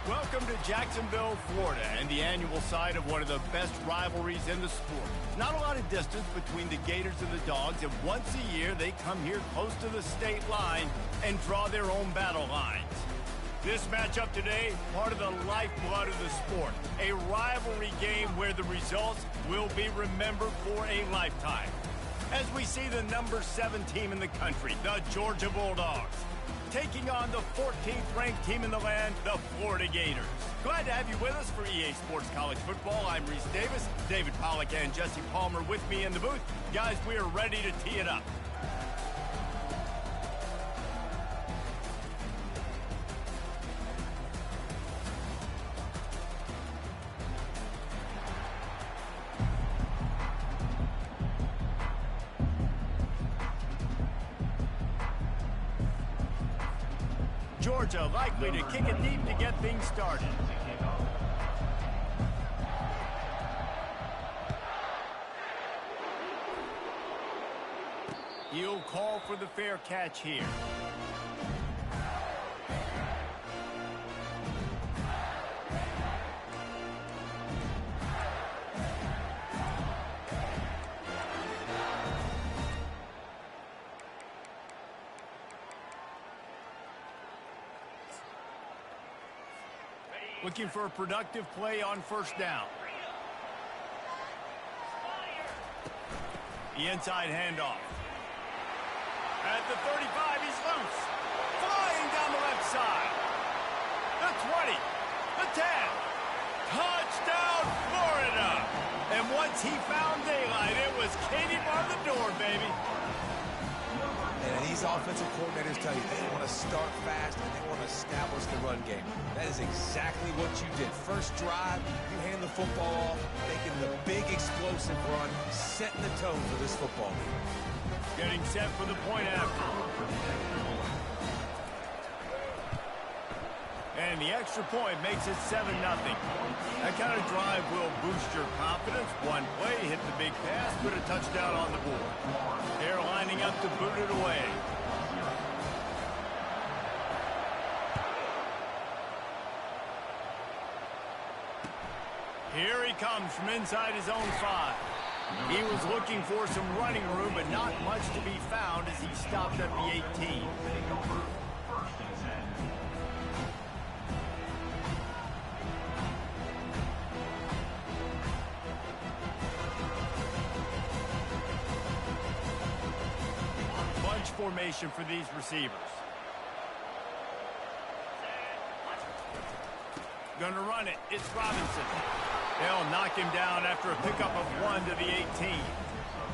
Welcome to Jacksonville, Florida, and the annual site of one of the best rivalries in the sport. Not a lot of distance between the Gators and the Dogs, and once a year they come here close to the state line and draw their own battle lines. This matchup today, part of the lifeblood of the sport. A rivalry game where the results will be remembered for a lifetime. As we see the number 7 team in the country, the Georgia Bulldogs, taking on the 14th ranked team in the land, the Florida Gators. Glad to have you with us for EA Sports College Football. I'm Reese Davis, David Pollack and Jesse Palmer with me in the booth. Guys, we are ready to tee it up. Georgia likely to kick it deep to get things started. He'll call for the fair catch here. Looking for a productive play on first down. The inside handoff. At the 35, he's loose. Flying down the left side. The 20. The 10. Touchdown, Florida. And once he found daylight, it was Katie bar the door, baby. And these offensive coordinators tell you they want to start fast and they want to establish the run game. That is exactly what you did. First drive, you hand the football off, making the big explosive run, setting the tone for this football game. Getting set for the point after. And the extra point makes it 7-0. That kind of drive will boost your confidence. One play, hit the big pass, put a touchdown on the board. They're lining up to boot it away. Here he comes from inside his own 5. He was looking for some running room, but not much to be found as he stopped at the 18. Bunch formation for these receivers. Gonna run it. It's Robinson. They'll knock him down after a pickup of 1 to the 18.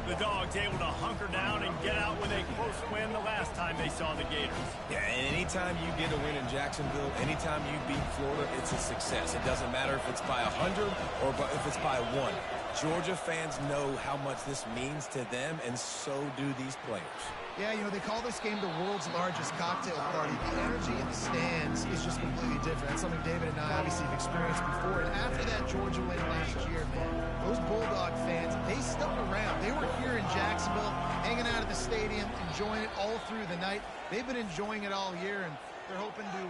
The Dogs able to hunker down and get out with a close win the last time they saw the Gators. Yeah, and anytime you get a win in Jacksonville, anytime you beat Florida, it's a success. It doesn't matter if it's by 100 or if it's by 1. Georgia fans know how much this means to them, and so do these players. Yeah, you know, they call this game the world's largest cocktail party. The energy in the stands is just completely different. That's something David and I obviously have experienced before. And after that Georgia win last year, man, those Bulldog fans, they stuck around. They were here in Jacksonville, hanging out at the stadium, enjoying it all through the night. They've been enjoying it all year, and they're hoping to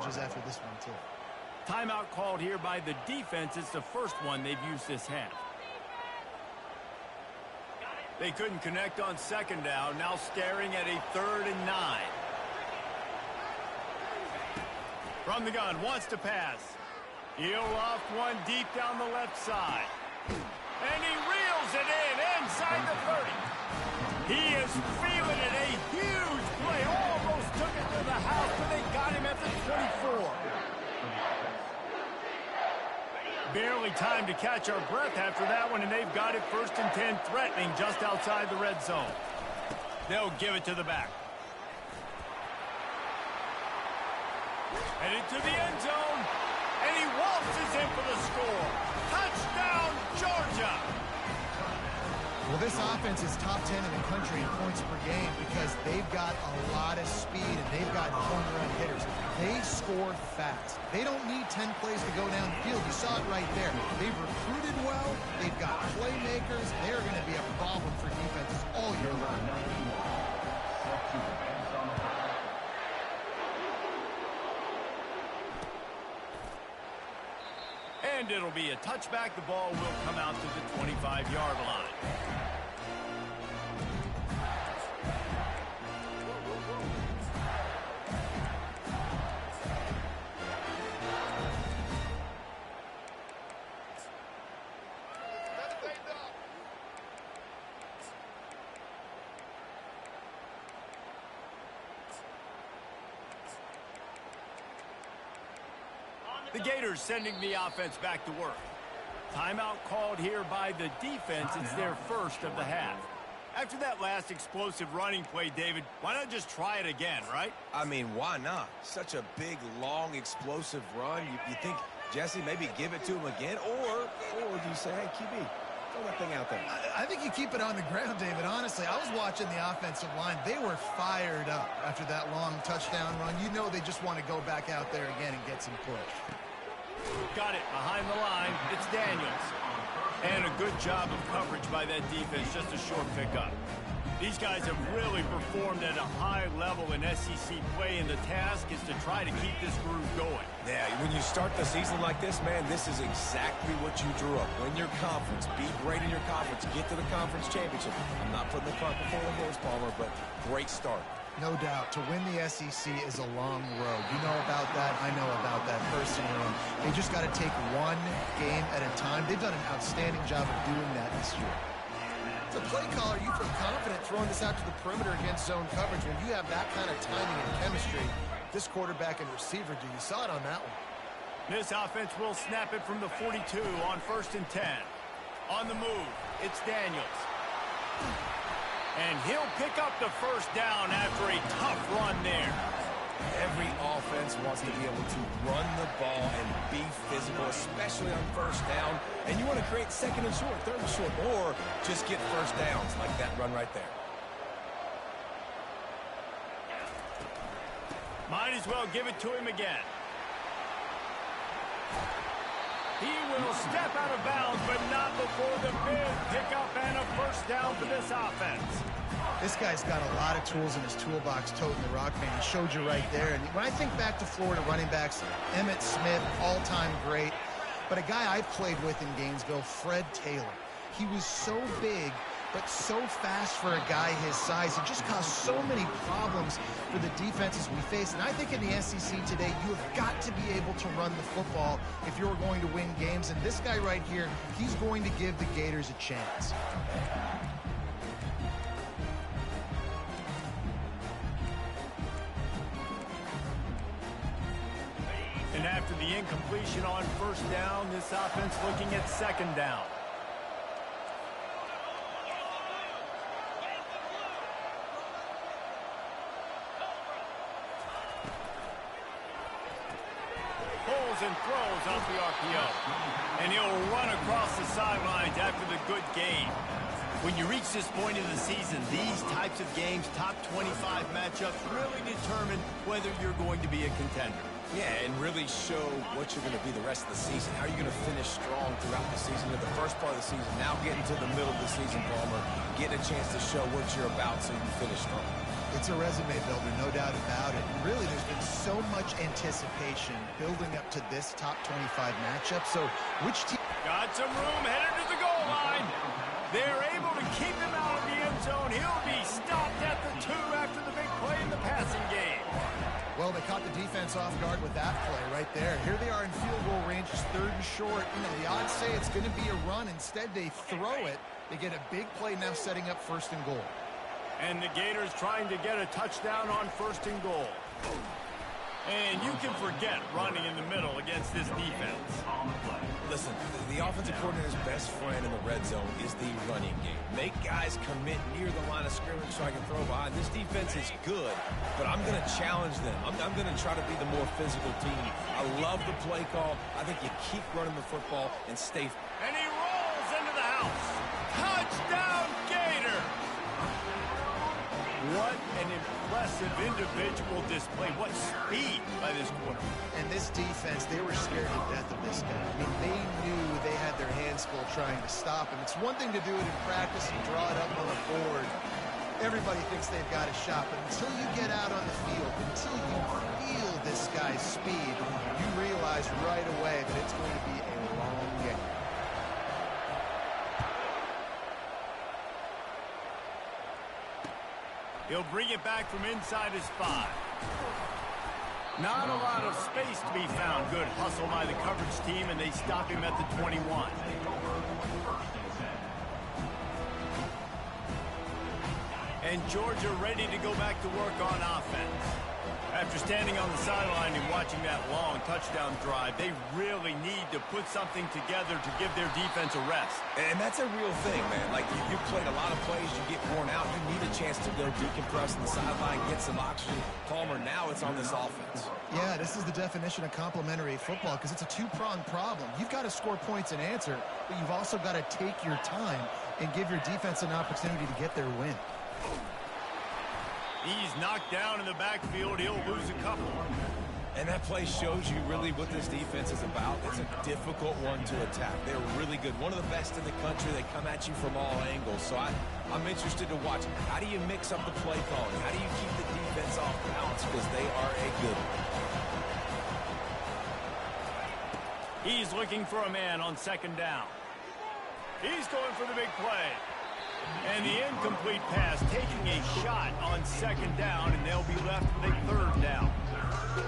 just after this one, too. Timeout called here by the defense. It's the first one they've used this half. They couldn't connect on second down. Now staring at a 3rd and 9. From the gun, wants to pass. He'll loft one deep down the left side. And he reels it in inside the 30. He is feeling it. A huge play. Almost took it to the house, but they got him at the 24. barely time to catch our breath after that one, and they've got it 1st and 10, threatening just outside the red zone. They'll give it to the back. Headed to the end zone, and he waltzes in for the score. Touchdown, Georgia! Well, this offense is top 10 in the country in points per game because they've got a lot of speed and they've got home run hitters. They score fast. They don't need 10 plays to go downfield. You saw it right there. They've recruited well. They've got playmakers. They're going to be a problem for defenses all year long. And it'll be a touchback. The ball will come out to the 25-yard line. The Gators sending the offense back to work. Timeout called here by the defense. It's their first of the half. After that last explosive running play, David, why not just try it again, right? I mean, why not? Such a big, long, explosive run. You think, Jesse, maybe give it to him again? Or do you say, hey, QB, throw that thing out there? I think you keep it on the ground, David. Honestly, I was watching the offensive line. They were fired up after that long touchdown run. You know they just want to go back out there again and get some push. Got it behind the line. It's Daniels. And a good job of coverage by that defense. Just a short pickup. These guys have really performed at a high level in SEC play, and the task is to try to keep this groove going. Yeah, when you start the season like this, man, this is exactly what you drew up. Win your conference. Be great in your conference. Get to the conference championship. I'm not putting the cart before the horse, Palmer, but great start. No doubt. To win the SEC is a long road. You know about that. I know about that personally. They just got to take one game at a time. They've done an outstanding job of doing that this year. As a play caller, you feel confident throwing this out to the perimeter against zone coverage when you have that kind of timing and chemistry. This quarterback and receiver, you saw it on that one. This offense will snap it from the 42 on 1st and 10. On the move, it's Daniels. And he'll pick up the first down after a tough run there. Every offense wants to be able to run the ball and be physical, especially on 1st down. And you want to create 2nd and short, 3rd and short, or just get 1st downs like that run right there. Might as well give it to him again. He will step out of bounds, but not before the big pickup and a 1st down for this offense. This guy's got a lot of tools in his toolbox, toting the rock, man. He showed you right there. And when I think back to Florida running backs, Emmitt Smith, all-time great. But a guy I've played with in Gainesville, Fred Taylor. He was so big, but so fast for a guy his size. It just caused so many problems for the defenses we face. And I think in the SEC today, you have got to be able to run the football if you're going to win games. And this guy right here, he's going to give the Gators a chance. And after the incompletion on 1st down, this offense looking at 2nd down. Pulls and throws off the RPO. And he'll run across the sidelines after the good game. When you reach this point in the season, these types of games, top 25 matchups, really determine whether you're going to be a contender. Yeah, and really show what you're going to be the rest of the season. How are you going to finish strong throughout the season? In the first part of the season, now getting to the middle of the season, Palmer, getting a chance to show what you're about so you can finish strong. It's a resume builder, no doubt about it. And really, there's been so much anticipation building up to this top 25 matchup. So which team... Got some room, headed to the goal line. They're able to keep him out of the end zone. He'll be stopped at the 2 after the big play in the passing game. Well, they caught the defense off guard with that play right there. Here they are in field goal range, just 3rd and short. You know, the odds say it's going to be a run. Instead, they throw it. They get a big play now setting up 1st and goal. And the Gators trying to get a touchdown on 1st and goal. And you can forget running in the middle against this defense. Listen, the offensive coordinator's best friend in the red zone is the running game. Make guys commit near the line of scrimmage so I can throw behind. This defense is good, but I'm going to challenge them. I'm going to try to be the more physical team. I love the play call. I think you keep running the football and stay. And he rolls into the house. Touchdown, Gator! What an impressive individual display. What speed by this quarterback. And this defense, they were scared to death of this guy. I mean, they knew they had their hands full trying to stop him. It's one thing to do it in practice and draw it up on the board. Everybody thinks they've got a shot, but until you get out on the field, until you feel this guy's speed, you realize right away that it's going to be a long game. He'll bring it back from inside his 5. Not a lot of space to be found. Good hustle by the coverage team, and they stop him at the 21. And Georgia ready to go back to work on offense. After standing on the sideline and watching that long touchdown drive, they really need to put something together to give their defense a rest. And that's a real thing, man. Like, you played a lot of plays, you get worn out, you need a chance to go decompress on the sideline, get some oxygen. Palmer, now it's on this offense. Yeah, this is the definition of complementary football because it's a two-pronged problem. You've got to score points and answer, but you've also got to take your time and give your defense an opportunity to get their win. He's knocked down in the backfield. He'll lose a couple. And that play shows you really what this defense is about. It's a difficult one to attack. They're really good. One of the best in the country. They come at you from all angles. So I'm interested to watch. How do you mix up the play calling? How do you keep the defense off balance? Because they are a good one. He's looking for a man on second down. He's going for the big play. And the incomplete pass taking a shot on second down, and they'll be left with a third down.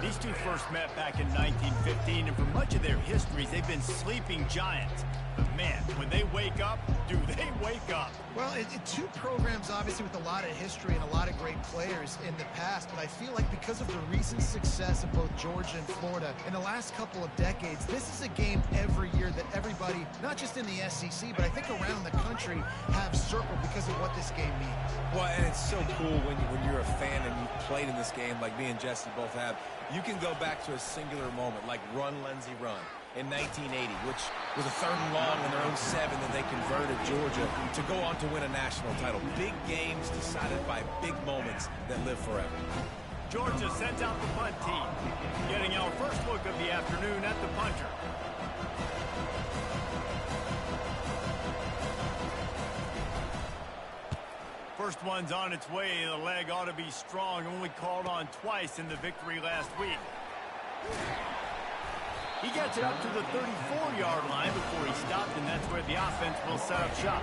These two first met back in 1915, and for much of their histories, they've been sleeping giants. But man, when they wake up, do they wake up? Well, two programs obviously with a lot of history and a lot of great players in the past, but I feel like because of the recent success of both Georgia and Florida in the last couple of decades, this is a game every year that everybody, not just in the SEC, but I think around the country, have circled because of what this game means. Well, and it's so cool when you're a fan and you've played in this game like me and Jesse both have. You can go back to a singular moment like Run, Lindsey, Run in 1980, which was a 3rd and long in their own 7 that they converted Georgia to go on to win a national title. Big games decided by big moments that live forever. Georgia sends out the punt team, getting our first look of the afternoon at the punter. First one's on its way. The leg ought to be strong, only called on twice in the victory last week. He gets it up to the 34-yard line before he stopped, and that's where the offense will set up shop.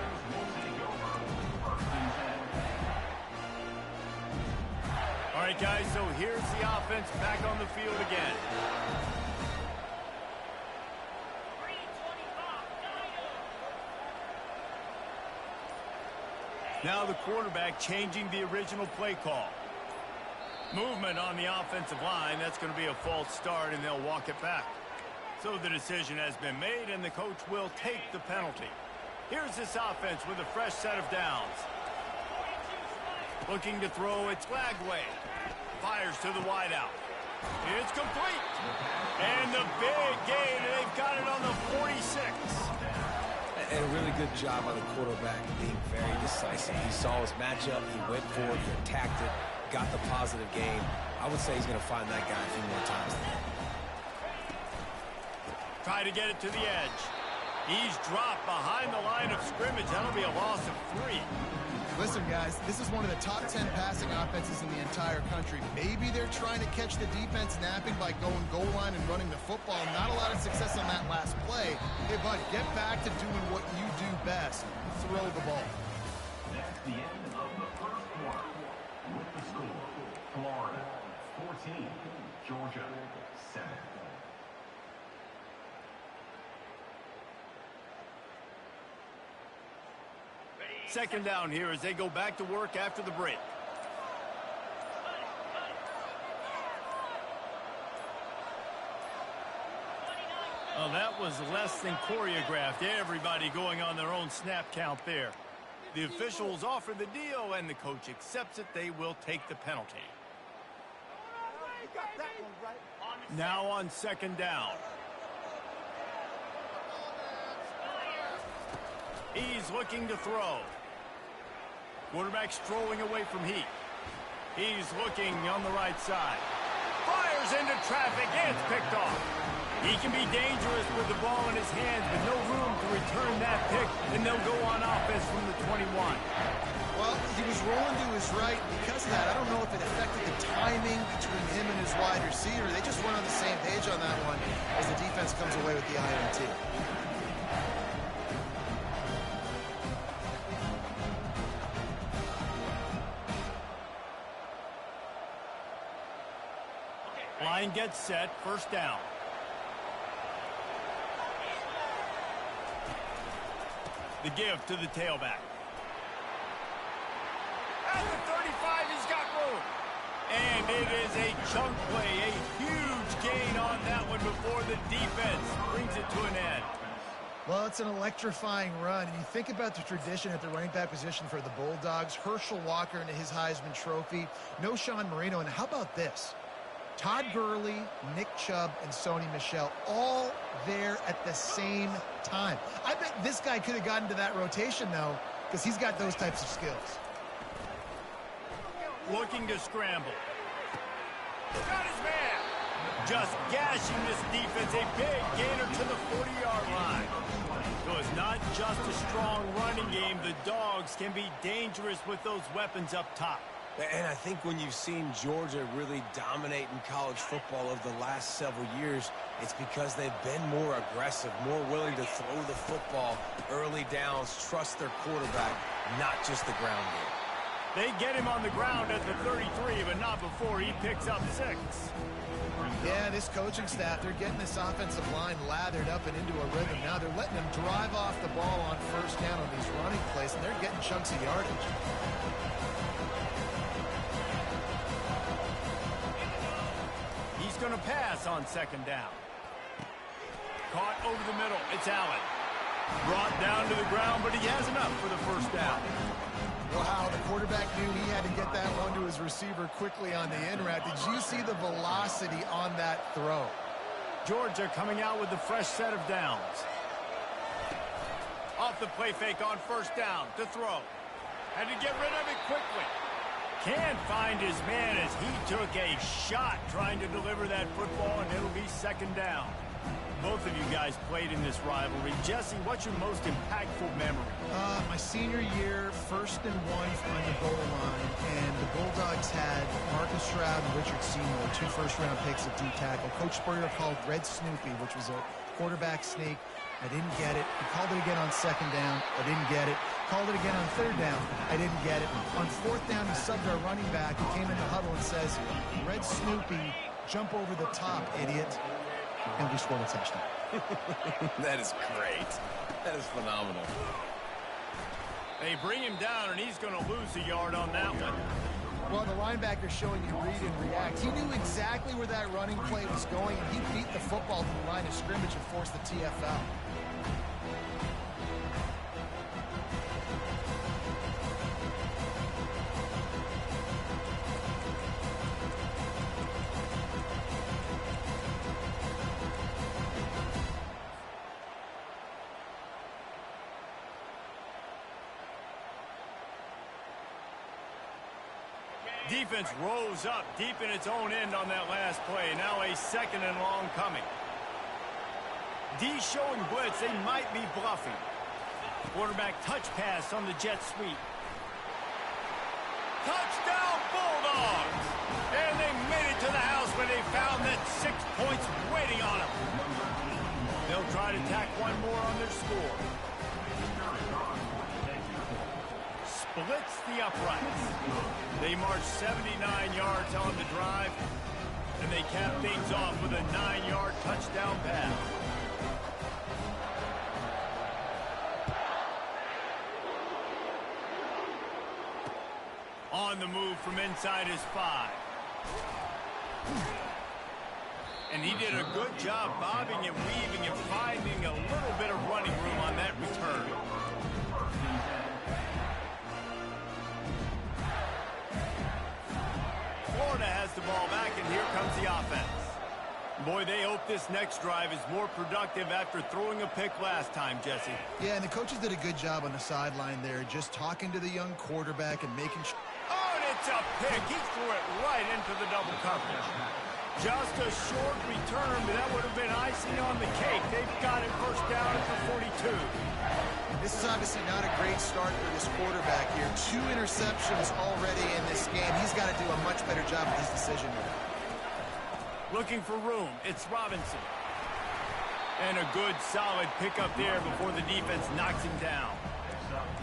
All right, guys, so here's the offense back on the field again. Now the quarterback changing the original play call. Movement on the offensive line. That's going to be a false start, and they'll walk it back. So the decision has been made, and the coach will take the penalty. Here's this offense with a fresh set of downs. Looking to throw, it's Lagway. Fires to the wideout. It's complete. And the big gain, and they've got it on the 46. And a really good job by the quarterback being very decisive. He saw his matchup, he went for it, he attacked it, got the positive gain. I would say he's going to find that guy a few more times than that. Try to get it to the edge. He's dropped behind the line of scrimmage. That'll be a loss of 3. Listen, guys, this is one of the top 10 passing offenses in the entire country. Maybe they're trying to catch the defense napping by going goal line and running the football. Not a lot of success on that last play. Hey, bud, get back to doing what you do best. Throw the ball. That's the end of the first quarter. With the score, Florida 14, Georgia 7. Second down here as they go back to work after the break. Well, that was less than choreographed. Everybody going on their own snap count there. The officials offer the deal, and the coach accepts it. They will take the penalty. Now on second down. He's looking to throw. Quarterback strolling away from Heat. He's looking on the right side. Fires into traffic, and it's picked off. He can be dangerous with the ball in his hands, but no room to return that pick, and they'll go on offense from the 21. Well, he was rolling to his right. Because of that, I don't know if it affected the timing between him and his wide receiver. They just weren't on the same page on that one as the defense comes away with the INT. Line gets set, first down. The give to the tailback. At the 35, he's got room. And it is a chunk play, a huge gain on that one before the defense brings it to an end. Well, it's an electrifying run. And you think about the tradition at the running back position for the Bulldogs. Herschel Walker into his Heisman Trophy. No Sean Marino. And how about this? Todd Gurley, Nick Chubb, and Sony Michel all there at the same time. I bet this guy could have gotten to that rotation, though, because he's got those types of skills. Looking to scramble. Got his man. Just gashing this defense. A big gainer to the 40-yard line. So it's not just a strong running game. The Dogs can be dangerous with those weapons up top. And I think when you've seen Georgia really dominate in college football over the last several years, it's because they've been more aggressive, more willing to throw the football early downs, trust their quarterback, not just the ground game. They get him on the ground at the 33, but not before he picks up 6. Yeah, this coaching staff, they're getting this offensive line lathered up and into a rhythm. Now they're letting them drive off the ball on first down on these running plays, and they're getting chunks of yardage. He's going to pass on second down. Caught over the middle. It's Allen. Brought down to the ground, but he has enough for the first down. Wow, the quarterback knew he had to get that one to his receiver quickly on the in route. Did you see the velocity on that throw? Georgia coming out with a fresh set of downs. Off the play fake on first down to throw. Had to get rid of it quickly. Can't find his man as he took a shot trying to deliver that football, and it'll be second down. Both of you guys played in this rivalry. Jesse, what's your most impactful memory? My senior year, 1st and 1 on the goal line, and the Bulldogs had Marcus Stroud and Richard Seymour, 2 first-round picks at D tackle. Coach Spurrier called Red Snoopy, which was a quarterback sneak. I didn't get it. He called it again on second down. I didn't get it. Called it again on third down. I didn't get it. On fourth down, he subbed our running back, who came in the huddle and says, Red Snoopy, jump over the top, idiot. And we scored a touchdown. That is great. That is phenomenal. They bring him down, and he's going to lose a yard on that one. Well, the linebacker's showing you read and react. He knew exactly where that running play was going, and he beat the football to the line of scrimmage and forced the TFL. Defense rose up deep in its own end on that last play. Now a second and long coming. D showing blitz. They might be bluffing. Quarterback touch pass on the jet sweep. Touchdown Bulldogs! And they made it to the house where they found that 6 points waiting on them. They'll try to tack one more on their score. Splits the uprights. They march 79 yards on the drive, and they cap things off with a 9-yard touchdown pass. On the move from inside his 5. And he did a good job bobbing and weaving and finding a little bit of running room on that return. Florida has the ball back, and here comes the offense. Boy, they hope this next drive is more productive after throwing a pick last time, Jesse. Yeah, and the coaches did a good job on the sideline there, just talking to the young quarterback and making sure. Oh, and it's a pick. He threw it right into the double coverage. Just a short return, but that would have been icing on the cake. They've got it first down at the 42. This is obviously not a great start for this quarterback here. 2 interceptions already in this game. He's got to do a much better job with his decision here. Looking for room. It's Robinson. And a good, solid pickup there before the defense knocks him down.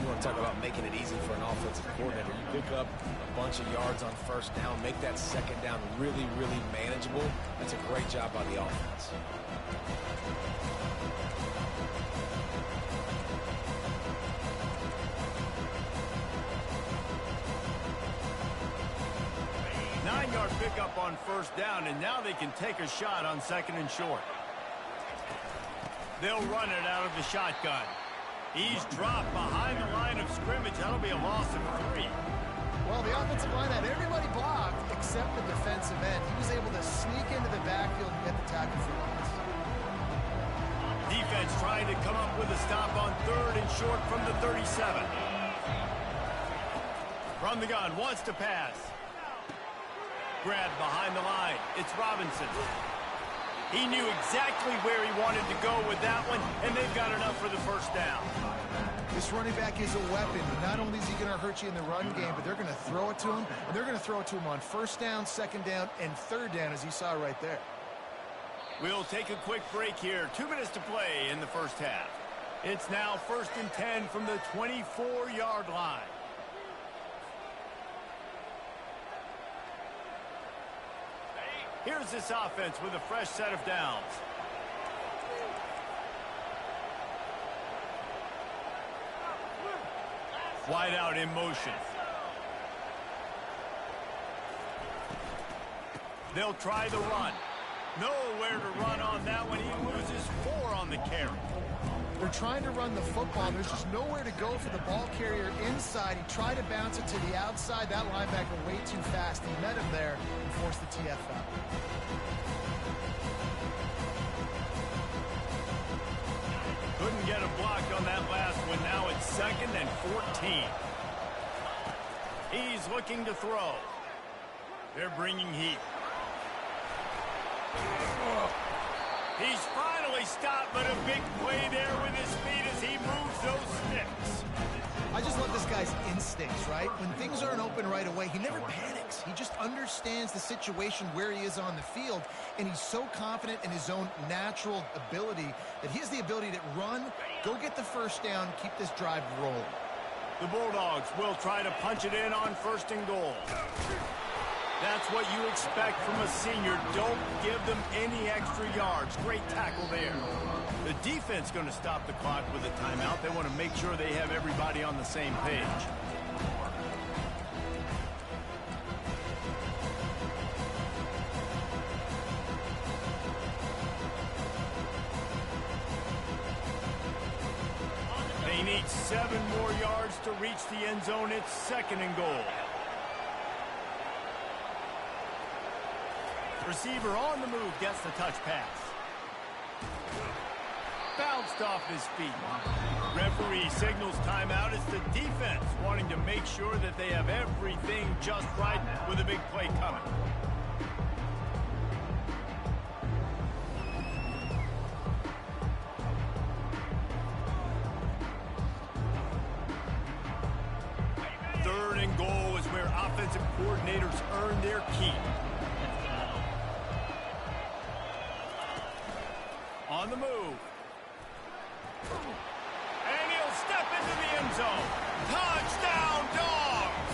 You want to talk about making it easy for an offensive coordinator. You pick up a bunch of yards on first down, make that second down really, really manageable. That's a great job by the offense. Nine-yard pickup on first down, and now they can take a shot on second and short. They'll run it out of the shotgun. He's dropped behind the line of scrimmage. That'll be a loss of 3. Well, the offensive line had everybody blocked except the defensive end. He was able to sneak into the backfield and get the tackle for loss. Defense trying to come up with a stop on third and short from the 37. From the gun, wants to pass. Grabbed behind the line. It's Robinson. He knew exactly where he wanted to go with that one, and they've got enough for the first down. This running back is a weapon. Not only is he going to hurt you in the run game, but they're going to throw it to him, and they're going to throw it to him on first down, second down, and third down, as you saw right there. We'll take a quick break here. 2 minutes to play in the first half. It's now 1st and 10 from the 24-yard line. Here's this offense with a fresh set of downs. Wide out in motion. They'll try the run. Nowhere to run on that one. He loses 4 on the carry. They're trying to run the football. There's just nowhere to go for the ball carrier inside. He tried to bounce it to the outside. That linebacker way too fast. He met him there and forced the TF out. Couldn't get him blocked on that last one. Now it's 2nd and 14. He's looking to throw. They're bringing heat. He's finally stopped, but a big play there with his feet as he moves those sticks. I just love this guy's instincts, right? When things aren't open right away, he never panics. He just understands the situation where he is on the field, and he's so confident in his own natural ability that he has the ability to run, go get the first down, keep this drive rolling. The Bulldogs will try to punch it in on 1st and goal. That's what you expect from a senior. Don't give them any extra yards. Great tackle there. The defense going to stop the clock with a timeout. They want to make sure they have everybody on the same page. They need 7 more yards to reach the end zone. It's 2nd and goal. Receiver on the move gets the touch pass. Bounced off his feet. Referee signals timeout. It's the defense wanting to make sure that they have everything just right with a big play coming. Third and goal is where offensive coordinators earn their keep. On the move. And he'll step into the end zone. Touchdown, Dogs!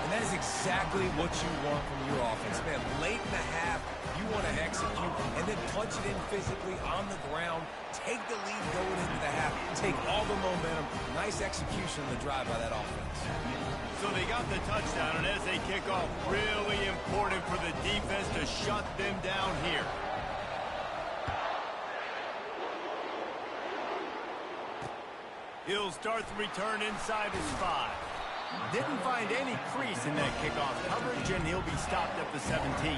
And that is exactly what you want from your offense. Man, late in the half, you want to execute and then punch it in physically on the ground. Take the lead going into the half. Take all the momentum. Nice execution of the drive by that offense. So they got the touchdown, and as they kick off, really important for the defense to shut them down here. He'll start the return inside his 5. Didn't find any crease in that kickoff coverage, and he'll be stopped at the 17.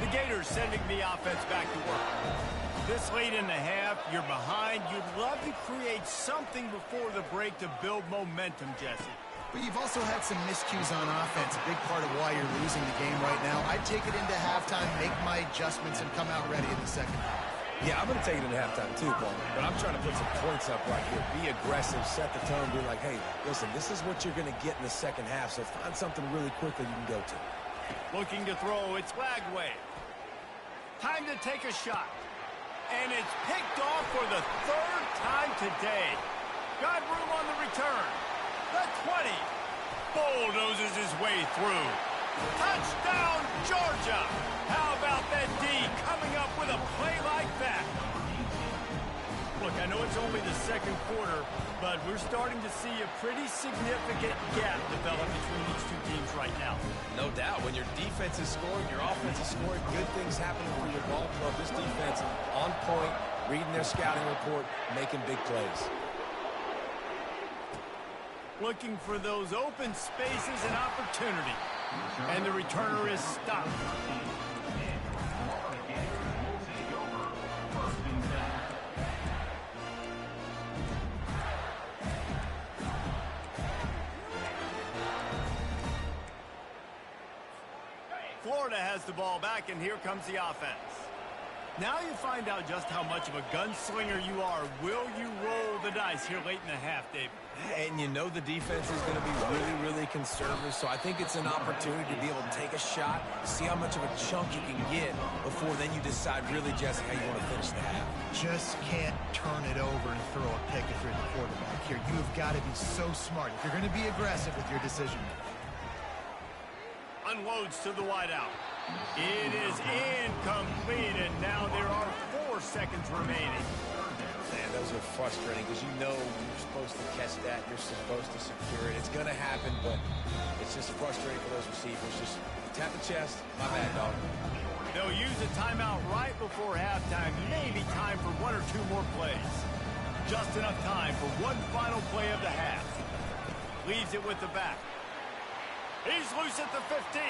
The Gators sending the offense back to work. This late in the half, you're behind. You'd love to create something before the break to build momentum, Jesse. But you've also had some miscues on offense, a big part of why you're losing the game right now. I'd take it into halftime, make my adjustments, and come out ready in the second half. Yeah, I'm going to take it into halftime too, Paul. But I'm trying to put some points up right here. Be aggressive, set the tone, be like, hey, listen, this is what you're going to get in the second half, so find something really quickly you can go to. Looking to throw, it's Lagway. Time to take a shot. And it's picked off for the 3rd time today. Got room on the return. The 20. Bulldozes his way through. Touchdown, Georgia! How about that D coming up with a play like that? Look, I know it's only the second quarter, but we're starting to see a pretty significant gap develop between these two teams right now. No doubt. When your defense is scoring, your offense is scoring, good things happen for your ball club. This defense on point, reading their scouting report, making big plays. Looking for those open spaces and opportunity. And the returner is stopped. Florida has the ball back, and here comes the offense. Now you find out just how much of a gunslinger you are. Will you roll the dice here late in the half, David? And you know the defense is going to be really, really conservative, so I think it's an opportunity to be able to take a shot, see how much of a chunk you can get before then you decide really, Jesse, how you want to finish the half. Just can't turn it over and throw a pick if you're the quarterback here. You've got to be so smart if you're going to be aggressive with your decision. Unloads to the wideout. It is incomplete, and now there are 4 seconds remaining. Man, those are frustrating because you know you're supposed to catch that. You're supposed to secure it. It's going to happen, but it's just frustrating for those receivers. Just tap the chest. My bad, dog. They'll use a timeout right before halftime. Maybe time for 1 or 2 more plays. Just enough time for one final play of the half. Leaves it with the back. He's loose at the 15.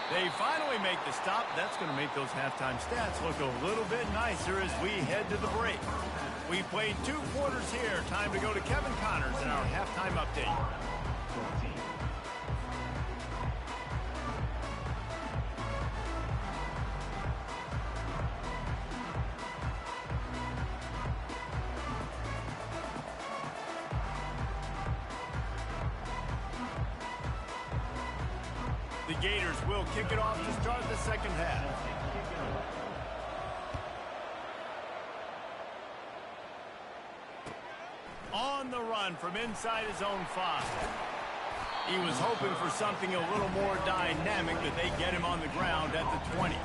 They finally make the stop. That's going to make those halftime stats look a little bit nicer as we head to the break. We played 2 quarters here. Time to go to Kevin Connors in our halftime update. The Gators will kick it off to start the second half. On the run from inside his own 5. He was hoping for something a little more dynamic, but they get him on the ground at the 20.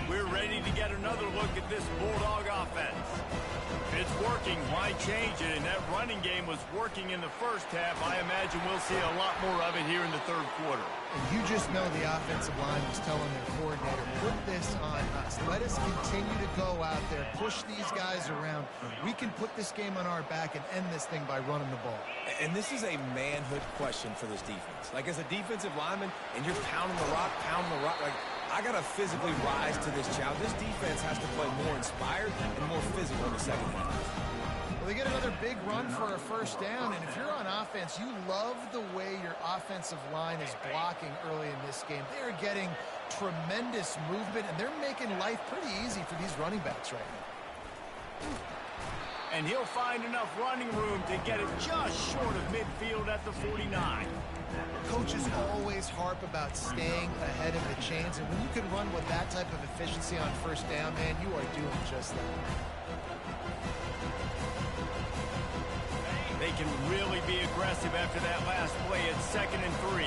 We're ready to get another look at this Bulldog offense. It's working. Why change it? And that running game was working in the first half. I imagine we'll see a lot more of it here in the third quarter. And you just know the offensive line was telling their coordinator, put this on us. Let us continue to go out there, push these guys around. We can put this game on our back and end this thing by running the ball. And this is a manhood question for this defense. Like, as a defensive lineman, and you're pounding the rock, like, I got to physically rise to this challenge. This defense has to play more inspired and more physical in the second half. Well, they get another big run for a first down, and if you're on offense, you love the way your offensive line is blocking early in this game. They're getting tremendous movement, and they're making life pretty easy for these running backs right now. And he'll find enough running room to get it just short of midfield at the 49. Coaches always harp about staying ahead of the chains, and when you can run with that type of efficiency on first down, man, you are doing just that. They can really be aggressive after that last play at 2nd and 3.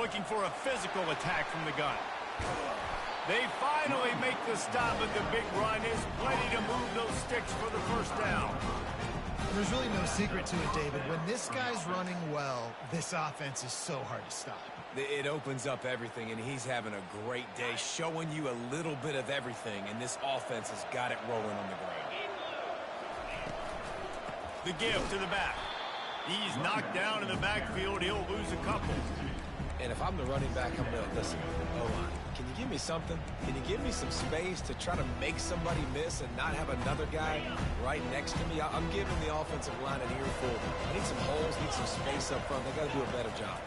Looking for a physical attack from the gun. They finally make the stop, but the big run is plenty to move those sticks for the first down. There's really no secret to it, David. When this guy's running well, this offense is so hard to stop. It opens up everything, and he's having a great day, showing you a little bit of everything, and this offense has got it rolling on the ground. The give to the back. He's knocked down in the backfield. He'll lose a couple. And if I'm the running back, I'm going to listen. O-line, can you give me something? Can you give me some space to try to make somebody miss and not have another guy right next to me? I'm giving the offensive line an earful. I need some holes, need some space up front. They got to do a better job.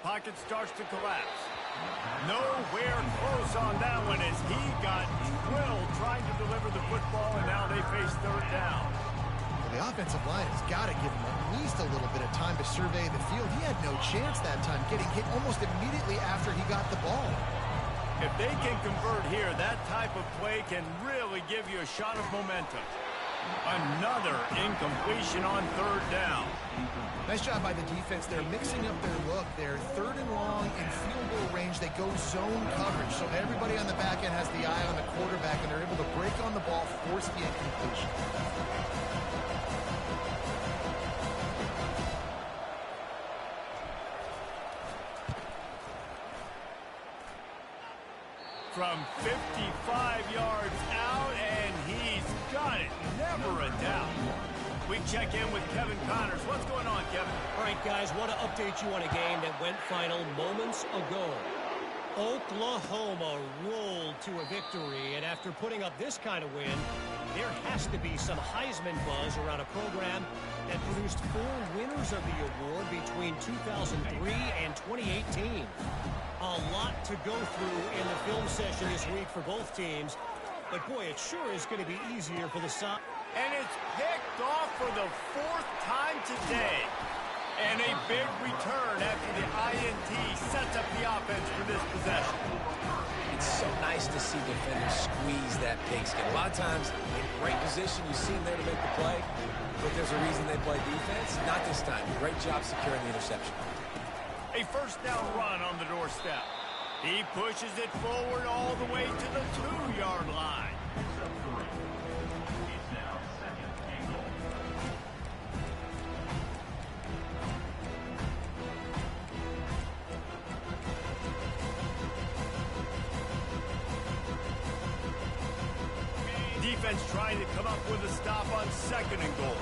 Pocket starts to collapse. Nowhere close on that one as he got drilled trying to deliver the football, and now they face third down. The offensive line has got to give him at least a little bit of time to survey the field. He had no chance that time, getting hit almost immediately after he got the ball. If they can convert here, that type of play can really give you a shot of momentum. Another incompletion on third down. Nice job by the defense. They're mixing up their look. They're third and long in field goal range. They go zone coverage. So everybody on the back end has the eye on the quarterback, and they're able to break on the ball, force the incompletion. From 55 yards out, and he's got it. Never a doubt. We check in with Kevin Connors. What's going on, Kevin? All right, guys, want to update you on a game that went final moments ago. Oklahoma rolled to a victory, and after putting up this kind of win, there has to be some Heisman buzz around a program that produced 4 winners of the award between 2003 and 2018. A lot to go through in the film session this week for both teams, but boy, it sure is going to be easier for the Sox. And it's picked off for the 4th time today. And a big return after the INT sets up the offense for this possession. It's so nice to see defenders squeeze that pigskin. A lot of times, in great position, you see them there to make the play, but there's a reason they play defense. Not this time. Great job securing the interception. A first down run on the doorstep. He pushes it forward all the way to the 2-yard line. It's now second and goal. Defense trying to come up with a stop on second and goal.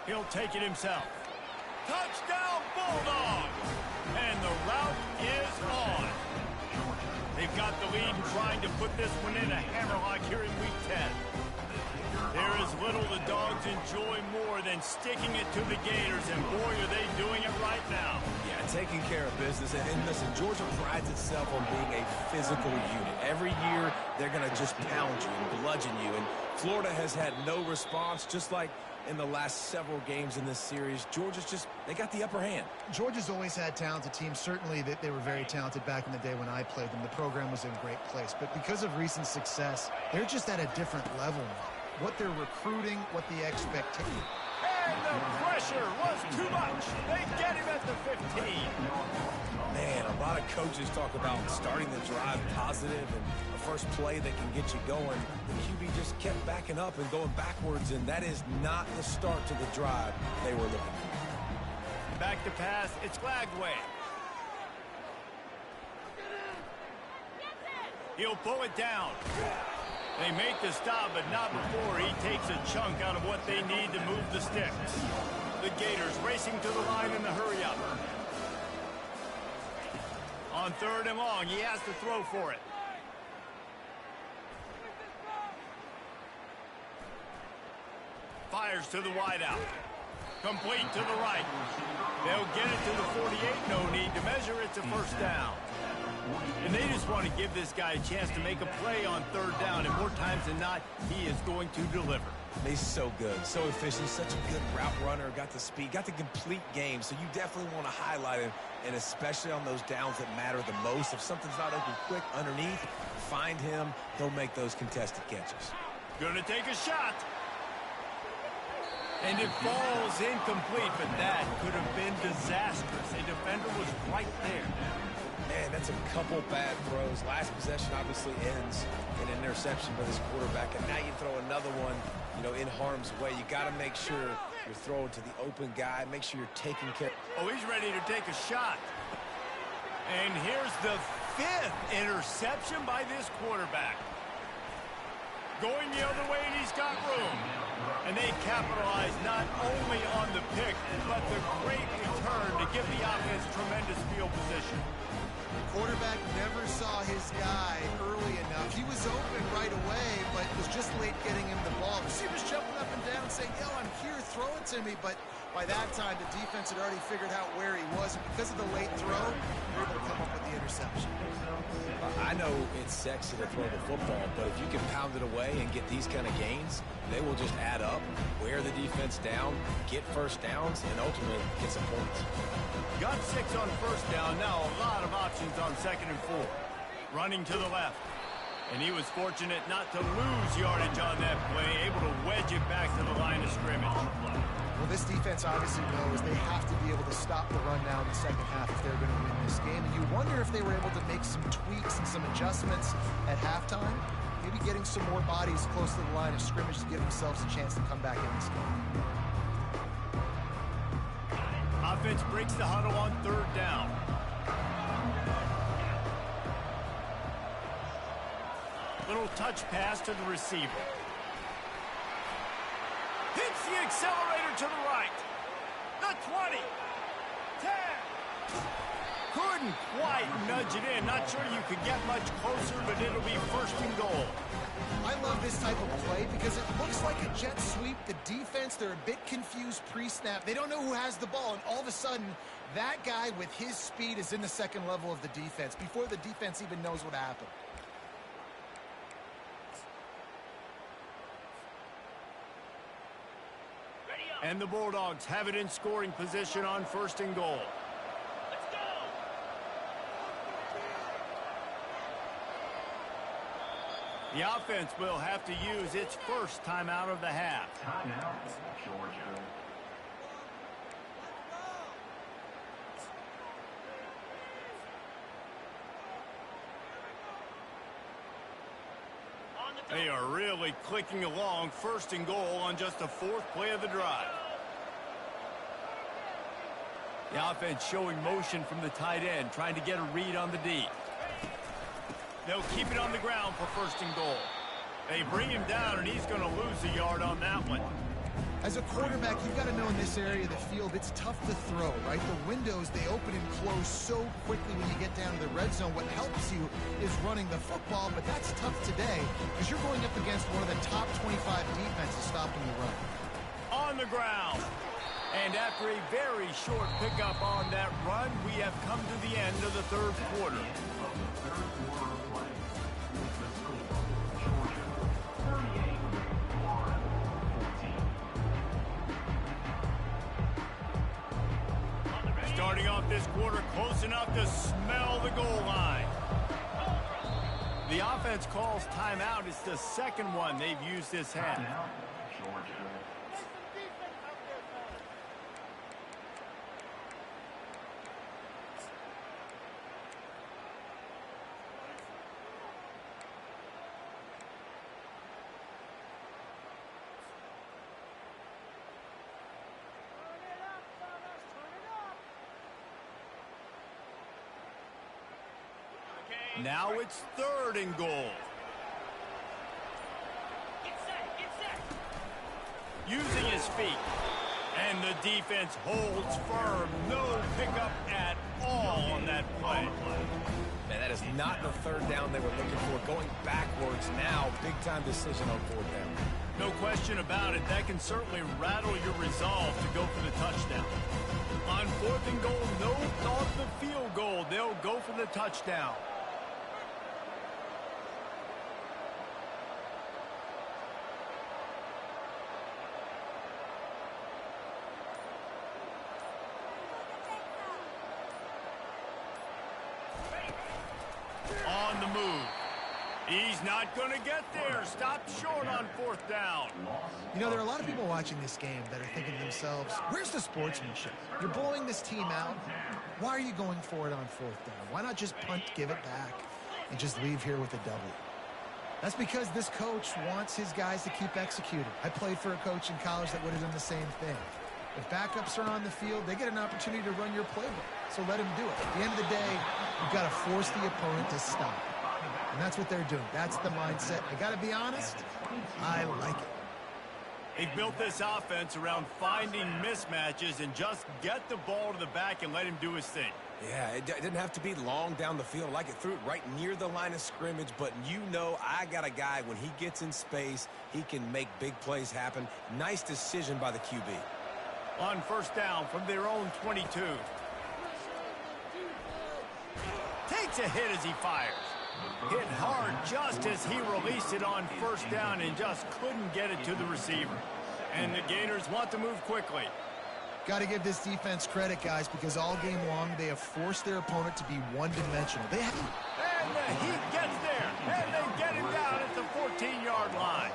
He'll take it himself. Touchdown Bulldogs! And the route is on. They've got the lead and trying to put this one in a hammerlock here in Week 10. There is little the Dogs enjoy more than sticking it to the Gators, and boy, are they doing it right now. Yeah, taking care of business. And listen, Georgia prides itself on being a physical unit. Every year, they're going to just pound you and bludgeon you. And Florida has had no response, just like in the last several games in this series. Georgia's just, they got the upper hand. Georgia's always had talented teams. Certainly they were very talented back in the day when I played them. The program was in a great place. But because of recent success, they're just at a different level now. What they're recruiting, what the expectation. And the pressure was too much. They get him at the 15. Man, a lot of coaches talk about starting the drive positive and a first play that can get you going. The QB just kept backing up and going backwards, and that is not the start to the drive they were looking for. Back to pass. It's Glagway. He'll pull it down. They make the stop, but not before he takes a chunk out of what they need to move the sticks. The Gators racing to the line in the hurry-up. On third and long, he has to throw for it. Fires to the wideout. Complete to the right. They'll get it to the 48. No need to measure. It's a first down. And they just want to give this guy a chance to make a play on third down. And more times than not, he is going to deliver. He's so good, so efficient, such a good route runner, got the speed, got the complete game. So you definitely want to highlight him, and especially on those downs that matter the most. If something's not open quick underneath, find him. He'll make those contested catches. Gonna take a shot. And it falls incomplete, but that could have been disastrous. A defender was right there. Man, that's a couple bad throws. Last possession obviously ends in an interception by this quarterback, and now you throw another one, in harm's way. You got to make sure you're throwing to the open guy. Make sure you're taking care. Oh, he's ready to take a shot. And here's the 5th interception by this quarterback. Going the other way, and he's got room. And they capitalize not only on the pick, but the great return to give the offense tremendous field position. The quarterback never saw his guy early enough. He was open right away, but was just late getting him the ball. The receiver's jumping up and down saying, yo, I'm here, throw it to me. But by that time, the defense had already figured out where he was. And because of the late throw, they were able to come up with the interception. I know it's sexy to throw the football, but if you can pound it away and get these kind of gains, they will just add up, wear the defense down, get first downs, and ultimately get some points. Got 6 on first down. Now a lot of options on 2nd and 4. Running to the left. And he was fortunate not to lose yardage on that play, able to wedge it back to the line of scrimmage. Well, this defense obviously knows they have to be able to stop the run now in the second half if they're going to win this game. And you wonder if they were able to make some tweaks and some adjustments at halftime. Maybe getting some more bodies close to the line of scrimmage to give themselves a chance to come back in this game. Offense breaks the huddle on 3rd down. Little touch pass to the receiver. Hits the accelerator to the right. The 20. 10. Couldn't quite nudge it in. Not sure you could get much closer, but it'll be 1st and goal. I love this type of play because it looks like a jet sweep. The defense, they're a bit confused pre-snap. They don't know who has the ball, and all of a sudden, that guy with his speed is in the second level of the defense before the defense even knows what happened. And the Bulldogs have it in scoring position on 1st and goal. Let's go! The offense will have to use its first timeout of the half. Timeout, Georgia. They are really clicking along. 1st and goal on just the 4th play of the drive. The offense showing motion from the tight end, trying to get a read on the D. They'll keep it on the ground for 1st and goal. They bring him down, and he's going to lose a yard on that one. As a quarterback, you've got to know in this area of the field, it's tough to throw, right? The windows, they open and close so quickly when you get down to the red zone. What helps you is running the football, but that's tough today because you're going up against one of the top 25 defenses stopping the run. On the ground. And after a very short pickup on that run, we have come to the end of the 3rd quarter. Starting off this quarter close enough to smell the goal line. The offense calls timeout. It's the 2nd one they've used this half. Georgia. Now it's 3rd and goal. Get set! Using his feet. And the defense holds firm. No pickup at all on that play. Man, that is not the 3rd down they were looking for. Going backwards now, big-time decision on 4th down. No question about it. That can certainly rattle your resolve to go for the touchdown. On 4th and goal, no thought of the field goal. They'll go for the touchdown. On the move. He's not going to get there. Stop short on 4th down. You know, there are a lot of people watching this game that are thinking to themselves, where's the sportsmanship? You're blowing this team out. Why are you going for it on 4th down? Why not just punt, give it back, and just leave here with a W? That's because this coach wants his guys to keep executing. I played for a coach in college that would have done the same thing. If backups are on the field, they get an opportunity to run your playbook. So let them do it. At the end of the day, you've got to force the opponent to stop. And that's what they're doing. That's the mindset. I got to be honest, I like it. They built this offense around finding mismatches and just get the ball to the back and let him do his thing. Yeah, it didn't have to be long down the field. Like it threw it right near the line of scrimmage, but you know I got a guy, when he gets in space, he can make big plays happen. Nice decision by the QB. On 1st down from their own 22. Takes a hit as he fires. Hit hard just as he released it on 1st down and just couldn't get it to the receiver. And the Gators want to move quickly. Got to give this defense credit, guys, because all game long they have forced their opponent to be one-dimensional. They have. And the Heat gets there, and they get him down at the 14-yard line.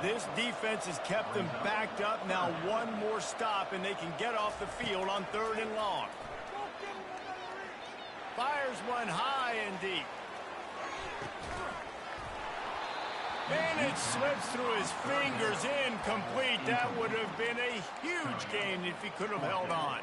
This defense has kept them backed up. Now one more stop, and they can get off the field on 3rd and long. Fires one high and deep. And it slips through his fingers, incomplete. That would have been a huge gain if he could have held on.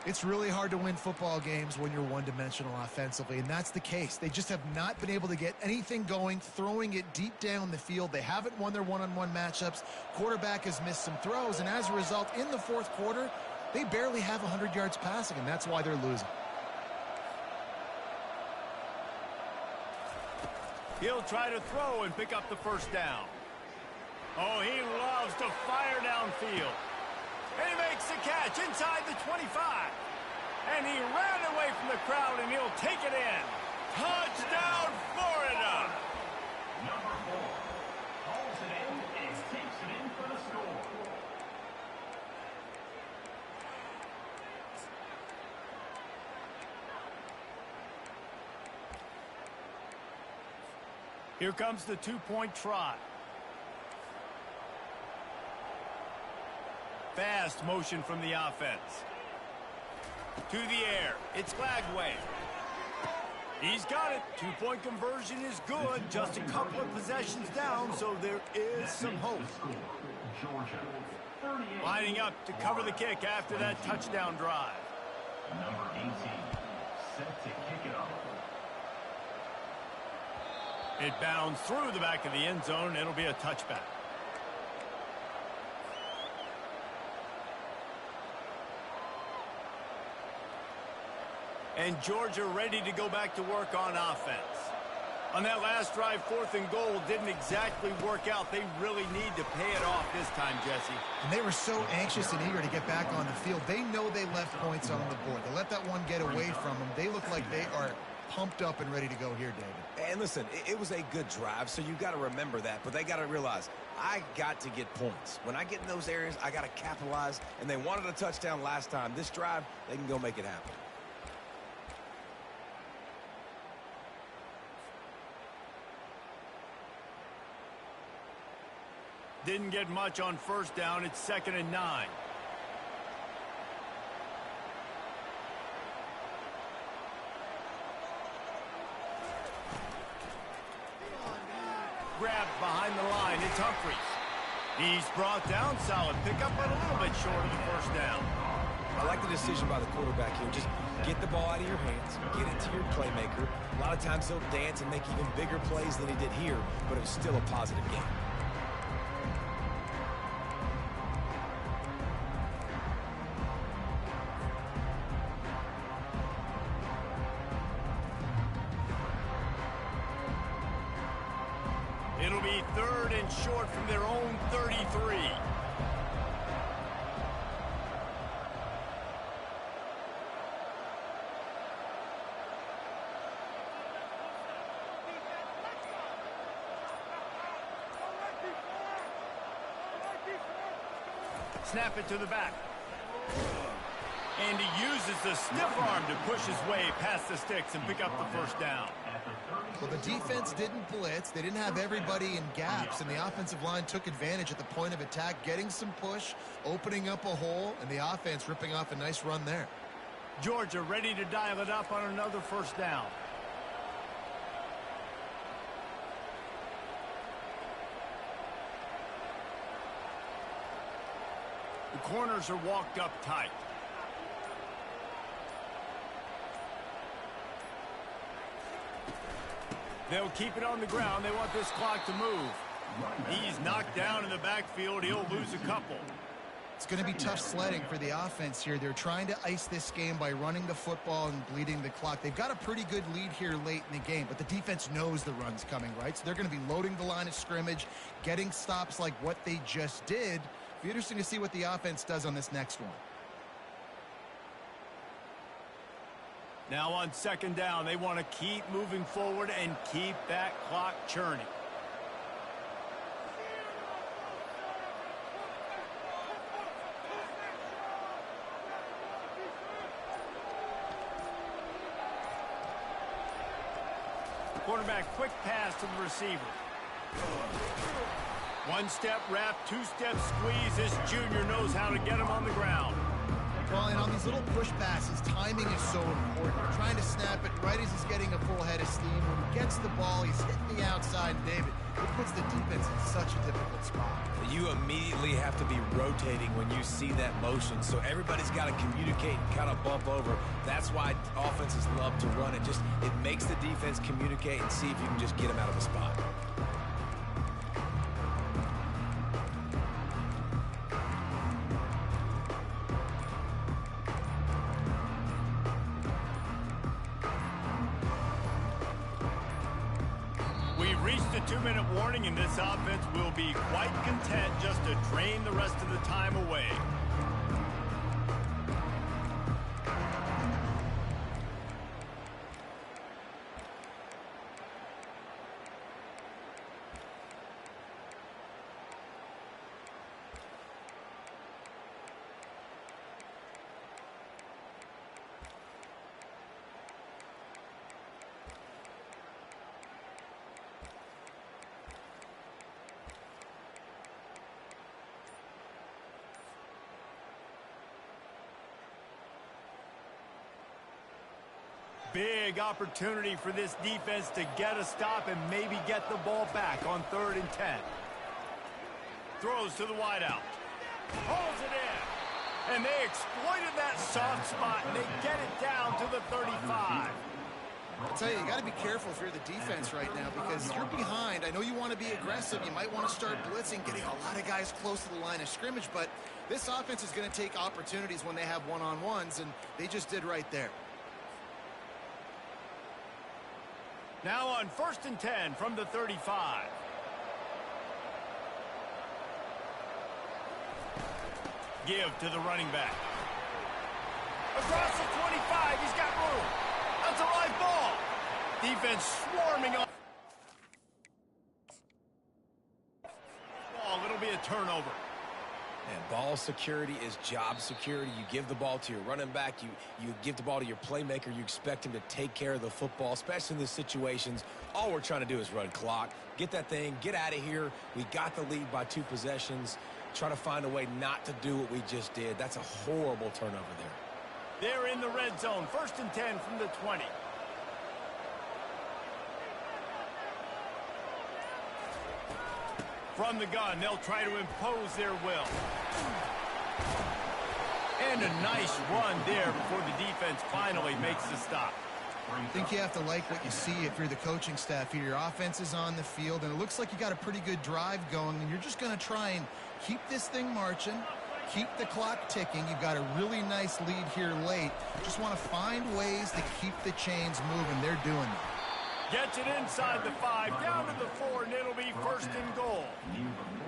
It's really hard to win football games when you're one-dimensional offensively, and that's the case. They just have not been able to get anything going, throwing it deep down the field. They haven't won their one-on-one matchups. Quarterback has missed some throws, and as a result, in the 4th quarter, they barely have 100 yards passing, and that's why they're losing. He'll try to throw and pick up the 1st down. Oh, he loves to fire downfield. And he makes the catch inside the 25. And he ran away from the crowd, and he'll take it in. Touchdown, Florida! Number 4 hauls it in and takes it in for the score. Here comes the 2-point try. Fast motion from the offense. To the air. It's Glagway. He's got it. 2-point conversion is good. Just a couple of possessions down, so there is some hope. Georgia, 38. Lining up to cover the kick after that touchdown drive. Number 18, set to kick it off. It bounds through the back of the end zone. It'll be a touchback. And Georgia ready to go back to work on offense. On that last drive, 4th and goal didn't exactly work out. They really need to pay it off this time, Jesse. And they were so anxious and eager to get back on the field. They know they left points on the board. They let that one get away from them. They look like they are pumped up and ready to go here, David. And listen, it was a good drive, so you got to remember that. But they got to realize, I got to get points. When I get in those areas, I got to capitalize. And they wanted a touchdown last time. This drive, they can go make it happen. Didn't get much on 1st down. It's 2nd and 9. Grabbed behind the line. It's Humphries. He's brought down. Solid pickup, but a little bit short of the 1st down. I like the decision by the quarterback here. Just get the ball out of your hands, get it to your playmaker. A lot of times he'll dance and make even bigger plays than he did here, but it was still a positive game. It'll be 3rd and short from their own 33. Snap it to the back. And he uses the stiff arm to push his way past the sticks and pick up the first down. Well, the defense didn't blitz. They didn't have everybody in gaps, and the offensive line took advantage at the point of attack, getting some push, opening up a hole, and the offense ripping off a nice run there. Georgia ready to dial it up on another first down. The corners are walked up tight. They'll keep it on the ground. They want this clock to move. He's knocked down in the backfield. He'll lose a couple. It's going to be tough sledding for the offense here. They're trying to ice this game by running the football and bleeding the clock. They've got a pretty good lead here late in the game, but the defense knows the run's coming, right? So they're going to be loading the line of scrimmage, getting stops like what they just did. It'll be interesting to see what the offense does on this next one. Now on second down, they want to keep moving forward and keep that clock churning. Quarterback, quick pass to the receiver. One-step wrap, two-step squeeze. This junior knows how to get him on the ground. Well, and on these little push passes, timing is so important. You're trying to snap it right as he's getting a full head of steam. When he gets the ball, he's hitting the outside, and David, it puts the defense in such a difficult spot. You immediately have to be rotating when you see that motion, so everybody's got to communicate and kind of bump over. That's why offenses love to run it. It makes the defense communicate and see if you can just get them out of the spot. Two-minute warning, and this offense will be quite content just to drain the rest of the time away. Big opportunity for this defense to get a stop and maybe get the ball back on 3rd and 10. Throws to the wideout. Holds it in. And they exploited that soft spot, and they get it down to the 35. I'll tell you got to be careful if you're the defense right now because you're behind. I know you want to be aggressive. You might want to start blitzing, getting a lot of guys close to the line of scrimmage, but this offense is going to take opportunities when they have one-on-ones, and they just did right there. Now on 1st and 10 from the 35. Give to the running back. Across the 25, he's got room. That's a live ball. Defense swarming on. Ball, it'll be a turnover. And ball security is job security. You give the ball to your running back. You give the ball to your playmaker. You expect him to take care of the football, especially in these situations. All we're trying to do is run clock. Get that thing. Get out of here. We got the lead by 2 possessions. Try to find a way not to do what we just did. That's a horrible turnover there. They're in the red zone. 1st and 10 from the 20. From the gun, they'll try to impose their will. And a nice run there before the defense finally makes the stop. I think you have to like what you see if you're the coaching staff here. Your offense is on the field, and it looks like you got a pretty good drive going, and you're just going to try and keep this thing marching, keep the clock ticking. You've got a really nice lead here late. You just want to find ways to keep the chains moving. They're doing that. Gets it inside the 5, down to the 4, and it'll be 1st and goal.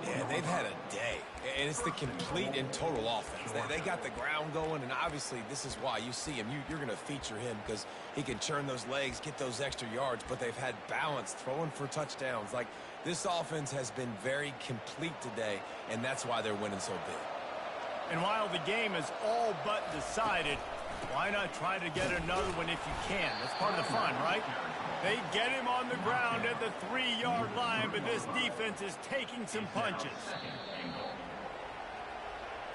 Yeah, they've had a day, and it's the complete and total offense. They got the ground going, and obviously this is why you see him. You're going to feature him because he can churn those legs, get those extra yards, but they've had balance, throwing for touchdowns. Like, this offense has been very complete today, and that's why they're winning so big. And while the game is all but decided, why not try to get another one if you can? That's part of the fun, right? They get him on the ground at the 3-yard line, but this defense is taking some punches.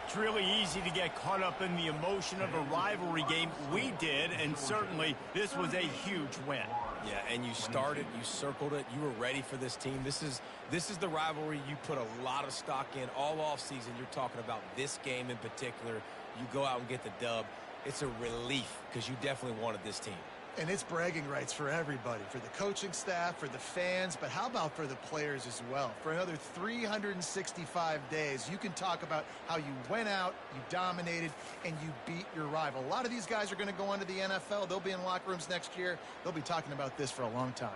It's really easy to get caught up in the emotion of a rivalry game. We did, and certainly this was a huge win. Yeah, and you started, you circled it, you were ready for this team. This is the rivalry you put a lot of stock in all offseason. You're talking about this game in particular. You go out and get the dub. It's a relief because you definitely wanted this team. And it's bragging rights for everybody, for the coaching staff, for the fans, but how about for the players as well? For another 365 days, you can talk about how you went out, you dominated, and you beat your rival. A lot of these guys are going to go on to the NFL. They'll be in locker rooms next year. They'll be talking about this for a long time.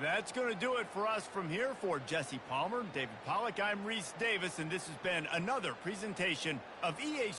That's going to do it for us from here. For Jesse Palmer, David Pollack, I'm Reese Davis, and this has been another presentation of EA